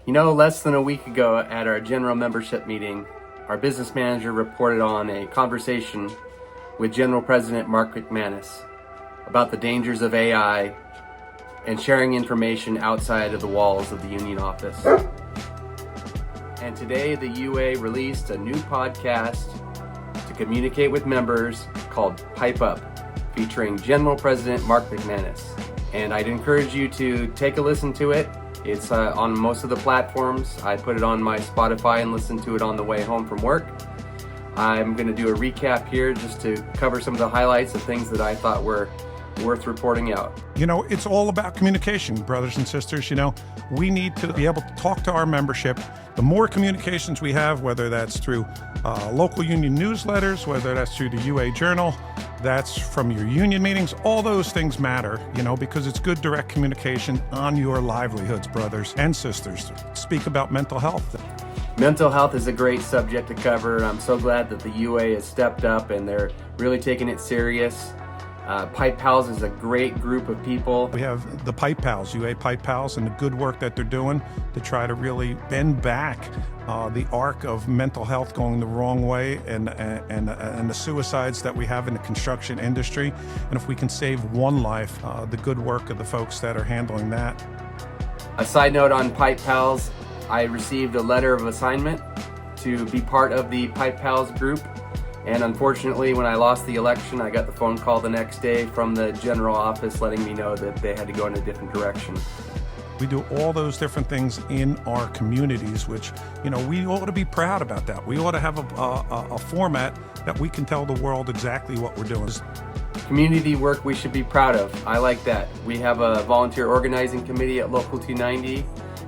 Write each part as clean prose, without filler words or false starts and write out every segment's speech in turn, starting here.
You know, less than a week ago at our general membership meeting, our business manager reported on a conversation with General President Mark McManus about the dangers of AI and sharing information outside of the walls of the union office. And today the UA released a new podcast to communicate with members called Pipe Up, featuring General President Mark McManus. And I'd encourage you to take a listen to it. It's on most of the platforms. I put it on my Spotify and listen to it on the way home from work. I'm going to do a recap here just to cover some of the highlights of things that I thought were worth reporting out. You know, it's all about communication, brothers and sisters. You know, we need to be able to talk to our membership. The more communications we have, whether that's through local union newsletters, whether that's through the UA Journal, that's from your union meetings, all those things matter, you know, because it's good direct communication on your livelihoods, brothers and sisters. Speak about mental health. Mental health is a great subject to cover. I'm so glad that the UA has stepped up and they're really taking it serious. Pipe Pals is a great group of people. We have the Pipe Pals, UA Pipe Pals, and the good work that they're doing to try to really bend back the arc of mental health going the wrong way and the suicides that we have in the construction industry. And if we can save one life, the good work of the folks that are handling that. A side note on Pipe Pals, I received a letter of assignment to be part of the Pipe Pals group. And unfortunately, when I lost the election, I got the phone call the next day from the general office letting me know that they had to go in a different direction. We do all those different things in our communities, which, you know, we ought to be proud about that. We ought to have a format that we can tell the world exactly what we're doing. Community work we should be proud of. I like that. We have a volunteer organizing committee at Local 290,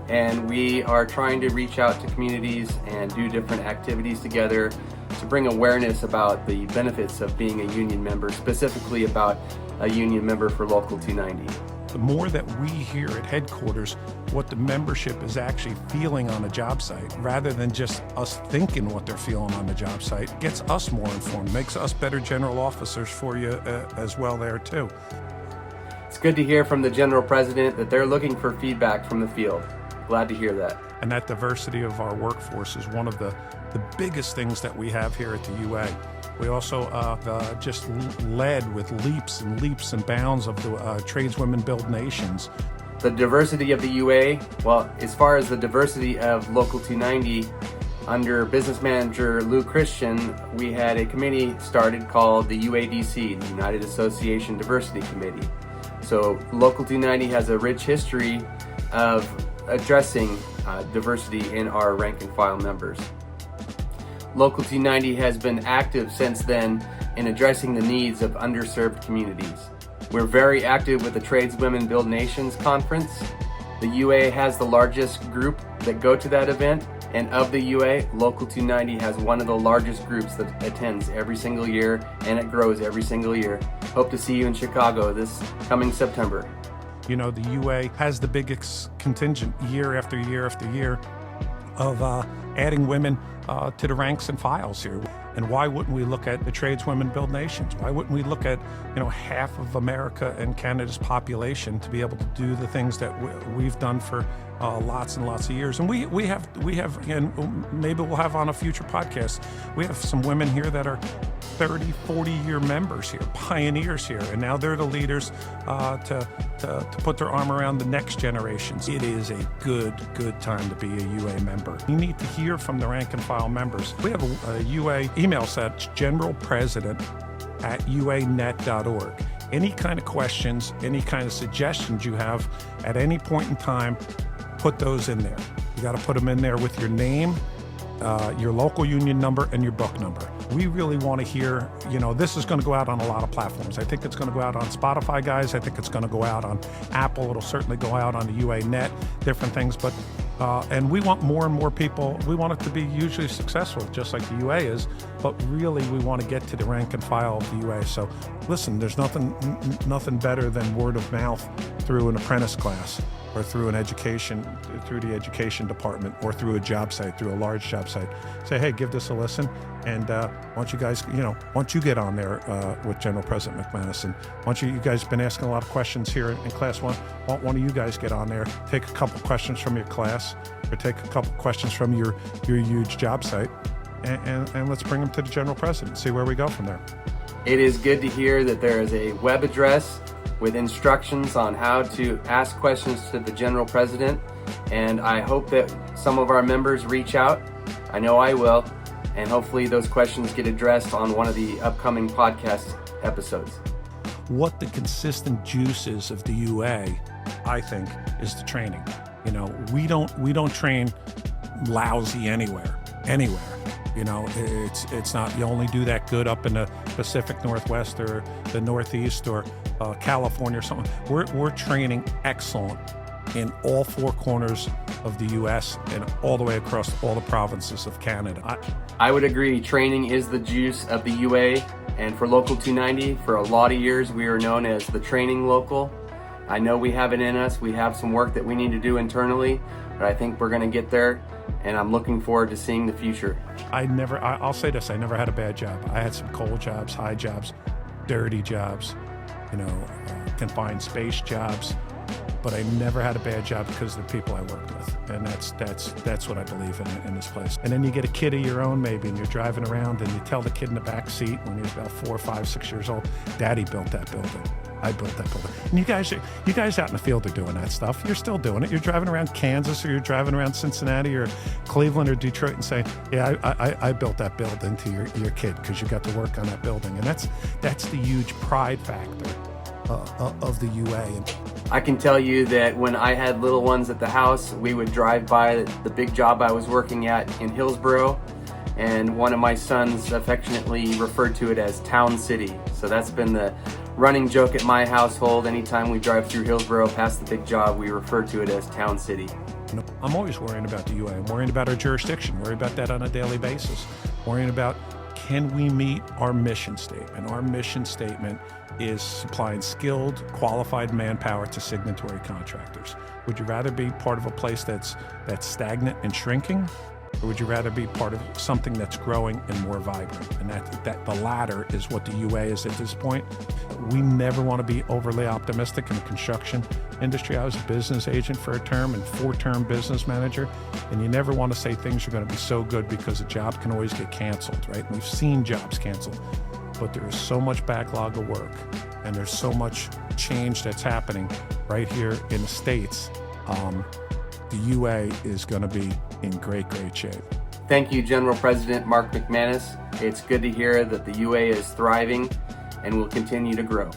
and we are trying to reach out to communities and do different activities together to bring awareness about the benefits of being a union member, specifically about a union member for Local 290. The more that we hear at headquarters what the membership is actually feeling on a job site, rather than just us thinking what they're feeling on the job site, gets us more informed, makes us better general officers for you as well there too. It's good to hear from the General President that they're looking for feedback from the field. Glad to hear that. And that diversity of our workforce is one of the biggest things that we have here at the UA. We also just led with leaps and bounds of the Tradeswomen Build Nations. The diversity of the UA, well, as far as the diversity of Local 290, under business manager Lou Christian, we had a committee started called the UADC, the United Association Diversity Committee. So Local 290 has a rich history of addressing diversity in our rank and file members. Local 290 has been active since then in addressing the needs of underserved communities. We're very active with the Tradeswomen Build Nations Conference. The UA has the largest group that go to that event, and of the UA, Local 290 has one of the largest groups that attends every single year, and it grows every single year. Hope to see you in Chicago this coming September. You know, the UA has the biggest contingent year after year after year of adding women to the ranks and files here. And why wouldn't we look at the Tradeswomen Build Nations? Why wouldn't we look at, you know, half of America and Canada's population to be able to do the things that we've done for lots and lots of years? And we have, and maybe we'll have on a future podcast, we have some women here that are 30, 40-year members here, pioneers here, and now they're the leaders to put their arm around the next generations. It is a good time to be a UA member. You need to hear from the rank and file members. We have a UA email set, generalpresident@uanet.org. Any kind of questions, any kind of suggestions you have at any point in time, put those in there. You got to put them in there with your name, your local union number, and your book number. We really want to hear, you know, this is going to go out on a lot of platforms. I think it's going to go out on Spotify, guys. I think it's going to go out on Apple. It'll certainly go out on the UA Net, different things. But and we want more and more people. We want it to be hugely successful, just like the UA is. But really, we want to get to the rank and file of the UA. So listen, there's nothing better than word of mouth through an apprentice class. or through the education department, or through a job site, through a large job site, say, hey, give this a listen. And why don't you guys, once you get on there with General President McManus, and once you guys been asking a lot of questions here in class one, why don't one of you guys get on there, take a couple questions from your class, or take a couple questions from your huge job site, and let's bring them to the General President and see where we go from there. It is good to hear that there is a web address with instructions on how to ask questions to the General President, and I hope that some of our members reach out. I know I will, and hopefully those questions get addressed on one of the upcoming podcast episodes. What the consistent juice is of the UA, I think, is the training. We don't train lousy anywhere. It's not, you only do that good up in the Pacific Northwest or the Northeast or California or something. We're training excellent in all four corners of the U.S. and all the way across all the provinces of Canada. I would agree. Training is the juice of the UA, and for Local 290, for a lot of years, we were known as the training local. I know we have it in us. We have some work that we need to do internally, but I think we're going to get there, and I'm looking forward to seeing the future. I'll say this, I never had a bad job. I had some cold jobs, high jobs, dirty jobs, confined space jobs, but I never had a bad job because of the people I worked with. And that's what I believe in this place. And then you get a kid of your own maybe, and you're driving around and you tell the kid in the back seat when he's about 4, 5, 6 years old, Daddy built that building. I built that building. And you guys out in the field are doing that stuff. You're still doing it. You're driving around Kansas, or you're driving around Cincinnati or Cleveland or Detroit and saying, yeah, I built that building to your kid because you got to work on that building. And that's the huge pride factor of the UA. I can tell you that when I had little ones at the house, we would drive by the big job I was working at in Hillsboro, and one of my sons affectionately referred to it as Town City. So that's been the running joke at my household. Anytime we drive through Hillsboro past the big job, we refer to it as Town City. I'm always worrying about the UA. I'm worrying about our jurisdiction, worrying about that on a daily basis, worrying about, can we meet our mission statement? Our mission statement is supplying skilled, qualified manpower to signatory contractors. Would you rather be part of a place that's stagnant and shrinking, or would you rather be part of something that's growing and more vibrant? And that the latter is what the UA is at this point. We never want to be overly optimistic in the construction industry. I was a business agent for a term and 4-term business manager, and you never want to say things are going to be so good, because a job can always get canceled, right? And we've seen jobs canceled, but there is so much backlog of work, and there's so much change that's happening right here in the States. The UA is going to be in great shape. Thank you, General President Mark McManus. It's good to hear that the UA is thriving and will continue to grow.